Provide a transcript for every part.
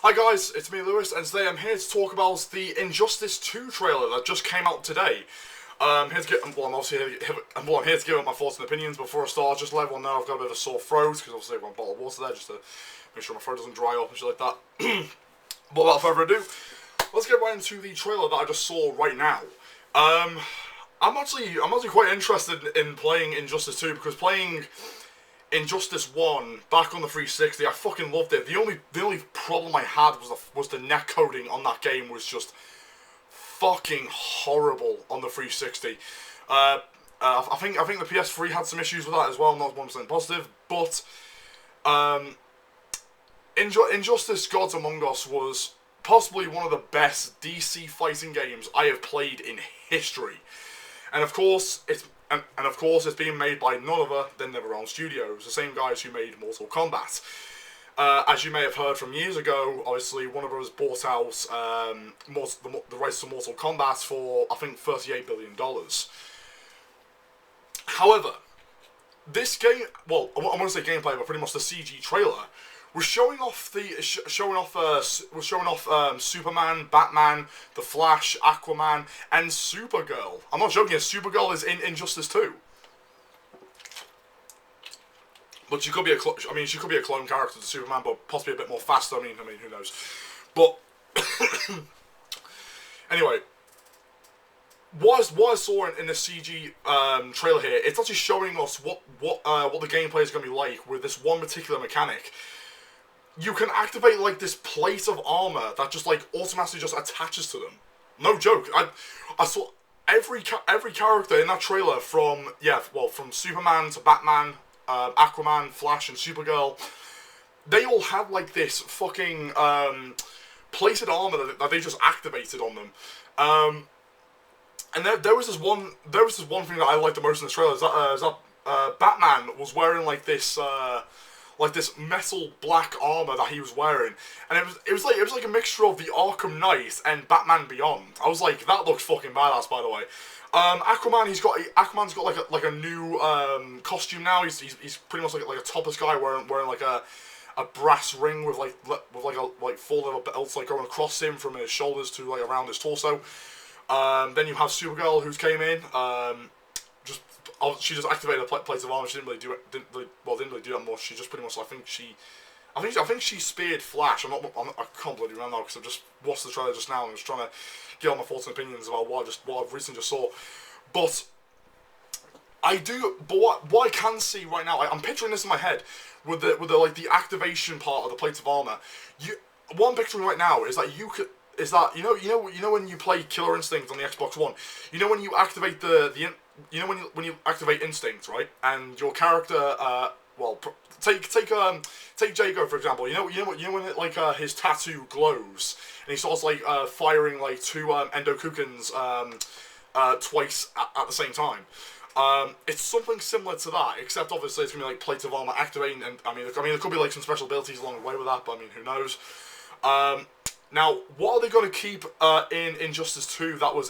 Hi guys, it's me Lewis, and today I'm here to talk about the Injustice 2 trailer that just came out today. Here to get, well, I'm obviously I'm here to give up my thoughts and opinions. Before I start, just let everyone know I've got a bit of a sore throat, because obviously I've got a bottle of water there just to make sure my throat doesn't dry up and shit like that. But without further ado, let's get right into the trailer that I just saw right now. I'm actually quite interested in playing Injustice 2, because playing Injustice 1 back on the 360, I fucking loved it. The only problem I had was the net coding on that game was just fucking horrible on the 360. I think the PS3 had some issues with that as well, not 100% positive, but Injustice Gods Among Us was possibly one of the best DC fighting games I have played in history. And of course, it's being made by none other than NetherRealm Studios, the same guys who made Mortal Kombat. As you may have heard from years ago, obviously Warner Bros. Bought out the rights to Mortal Kombat for, I think, $38 billion. However, this game, well, I want to say gameplay, but pretty much the CG trailer was showing off Superman, Batman, The Flash, Aquaman, and Supergirl. I'm not joking. Supergirl is in Injustice 2. But she could be a clone character to Superman, but possibly a bit more faster. I mean, who knows? But anyway, what I saw in the CG trailer here, it's actually showing us what the gameplay is going to be like with this one particular mechanic. You can activate like this plate of armor that just like automatically just attaches to them. No joke. I saw every character in that trailer from Superman to Batman, Aquaman, Flash, and Supergirl. They all had like this fucking plated armor that they just activated on them. And there was this one thing that I liked the most in this trailer is that Batman was wearing like this metal black armor that he was wearing, and it was like a mixture of the Arkham Knight and Batman Beyond. I was like, that looks fucking badass, by the way. Aquaman's got like a new costume now. He's pretty much like a topless guy wearing like a brass ring with like 4 little belts like going across him from his shoulders to like around his torso. Then you have Supergirl, who's came in. She just activated a plate of armor. She didn't really do that much. She just pretty much, I think she speared Flash. I can't believe it right now because I've just watched the trailer just now and I'm just trying to get all my thoughts and opinions about what I've recently just saw. But what I can see right now, I'm picturing this in my head with the activation part of the plates of armor. What I'm picturing right now is that you know when you play Killer Instinct on the Xbox One, you know when you activate when you activate Instinct, right? And your character, take Jago for example. You know when his tattoo glows and he starts like firing like 2 Endokukens twice at the same time. It's something similar to that, except obviously it's gonna be like plates of armor activating, and I mean there could be like some special abilities along the way with that, but I mean who knows. Now, what are they going to keep in Injustice 2 that was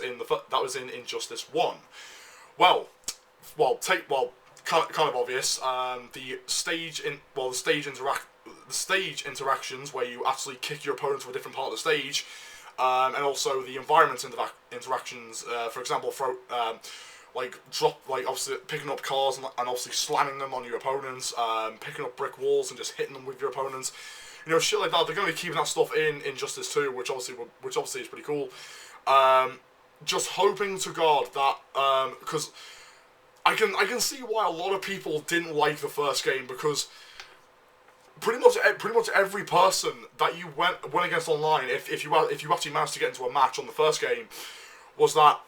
in Injustice 1? Well, kind of obvious. The stage interactions where you actually kick your opponent to a different part of the stage, and also the environment interactions. For example, obviously picking up cars and obviously slamming them on your opponents, picking up brick walls and just hitting them with your opponents. You know, shit like that. They're going to be keeping that stuff in Injustice 2, which obviously is pretty cool. Just hoping to God that because I can see why a lot of people didn't like the first game, because pretty much every person that you went against online, if you actually managed to get into a match on the first game, was that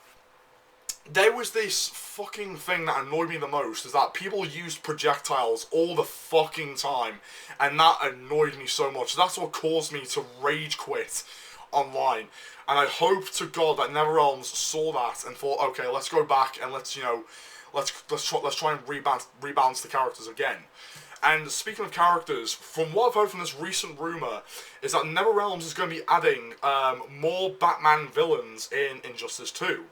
there was this fucking thing that annoyed me the most, is that people used projectiles all the fucking time, and that annoyed me so much. That's what caused me to rage quit online, and I hope to God that NetherRealms saw that and thought, okay, let's go back and let's try and rebalance the characters again. And speaking of characters, from what I've heard from this recent rumor, is that NetherRealms is going to be adding more Batman villains in Injustice 2.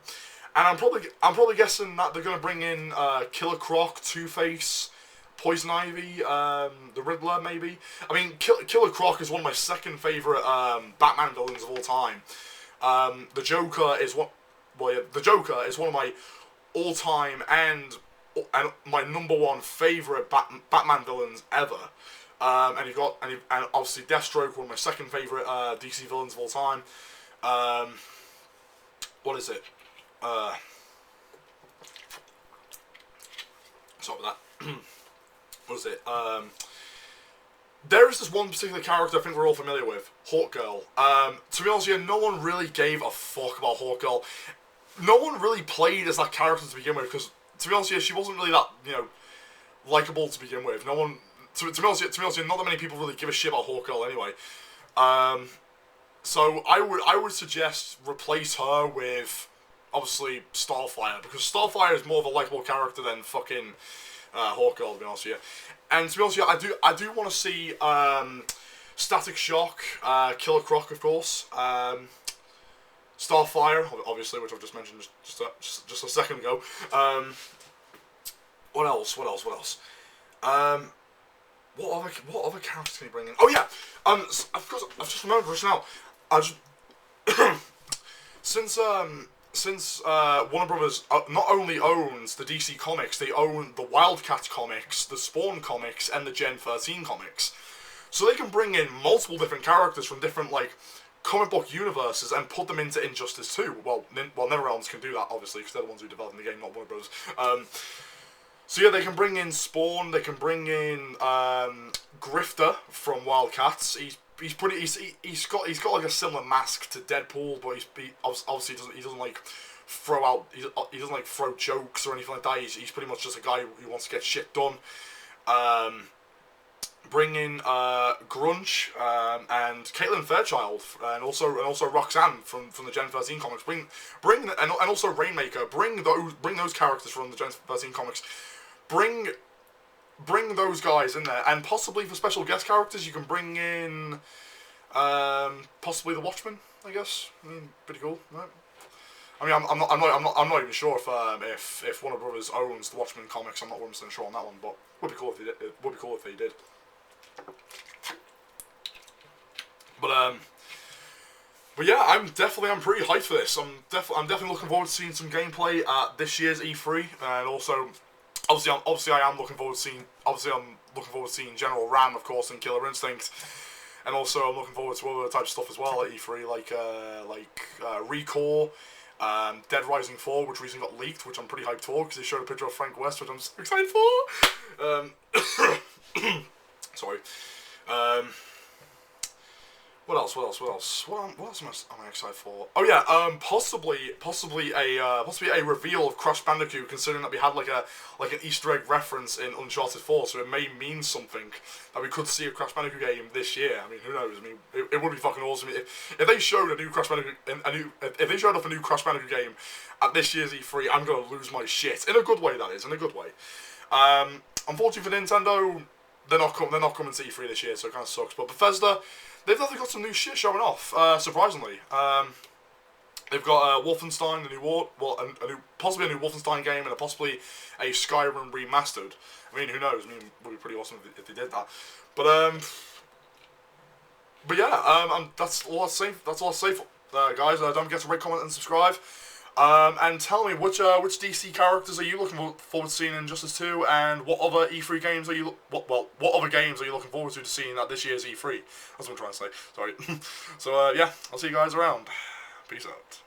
And I'm probably guessing that they're going to bring in Killer Croc, Two-Face, Poison Ivy, the Riddler, maybe. I mean, Killer Croc is one of my second favourite Batman villains of all time. The Joker is the Joker is one of my all-time and my number one favourite Batman villains ever. And obviously Deathstroke, one of my second favourite DC villains of all time. What is it? Sorry about that. What is it? There is this one particular character I think we're all familiar with, Hawkgirl. To be honest with you, no one really gave a fuck about Hawkgirl. No one really played as that character to begin with, because, to be honest with you, she wasn't really that, likeable to begin with. No one, to be honest with you, not that many people really give a shit about Hawkgirl anyway. So I would suggest replace her with, obviously, Starfire, because Starfire is more of a likeable character than fucking Hawkgirl, to be honest with you. And to be honest with you, I do want to see Static Shock, Killer Croc, of course, Starfire, obviously, which I've just mentioned just a second ago. What else? What other characters can you bring in? Oh yeah, I've just remembered just now. Since Warner Brothers not only owns the DC Comics, they own the Wildcat comics, the Spawn comics, and the Gen 13 comics. So they can bring in multiple different characters from different, comic book universes and put them into Injustice 2. Well, NetherRealms can do that, obviously, because they're the ones who developed the game, not Warner Brothers. So yeah, they can bring in Spawn, they can bring in Grifter from Wildcats. He's got like a similar mask to Deadpool, but he obviously doesn't throw jokes or anything like that. He's pretty much just a guy who wants to get shit done. Bring in Grunch and Caitlin Fairchild and also Roxanne from the Gen 13 comics. And also Rainmaker. Bring those characters from the Gen 13 comics. Bring those guys in there, and possibly for special guest characters, you can bring in possibly the Watchmen. I guess, pretty cool, right? I mean, I'm not even sure if Warner Brothers owns the Watchmen comics. I'm not 100% sure on that one, but would be cool if they did. It would be cool if they did. But yeah, I'm pretty hyped for this. I'm definitely looking forward to seeing some gameplay at this year's E3, and also. Obviously, I'm looking forward to seeing General Ram, of course, and Killer Instinct, and also I'm looking forward to other types of stuff as well at E3, like Recore, Dead Rising 4, which recently got leaked, which I'm pretty hyped for because they showed a picture of Frank West, which I'm so excited for. Sorry. What else? What else am I excited for? Oh yeah, possibly a reveal of Crash Bandicoot, considering that we had like an Easter egg reference in Uncharted 4, so it may mean something that we could see a Crash Bandicoot game this year. I mean, who knows? I mean, it would be fucking awesome if they showed a new Crash Bandicoot, if they showed off a new Crash Bandicoot game at this year's E3. I'm gonna lose my shit in a good way. That is, in a good way. Unfortunately for Nintendo, they're not coming to E3 this year, so it kind of sucks. But Bethesda, they've definitely got some new shit showing off, surprisingly. They've got Wolfenstein, possibly a new Wolfenstein game, and possibly a Skyrim remastered. I mean, who knows? I mean, it would be pretty awesome if they did that. But yeah, that's all I'll say. That's all I'll say, guys. Don't forget to rate, comment, and subscribe. And tell me which DC characters are you looking forward to seeing in Injustice 2, and what other E3 games are you what other games are you looking forward to seeing at this year's E3? That's what I'm trying to say. Sorry. So yeah, I'll see you guys around. Peace out.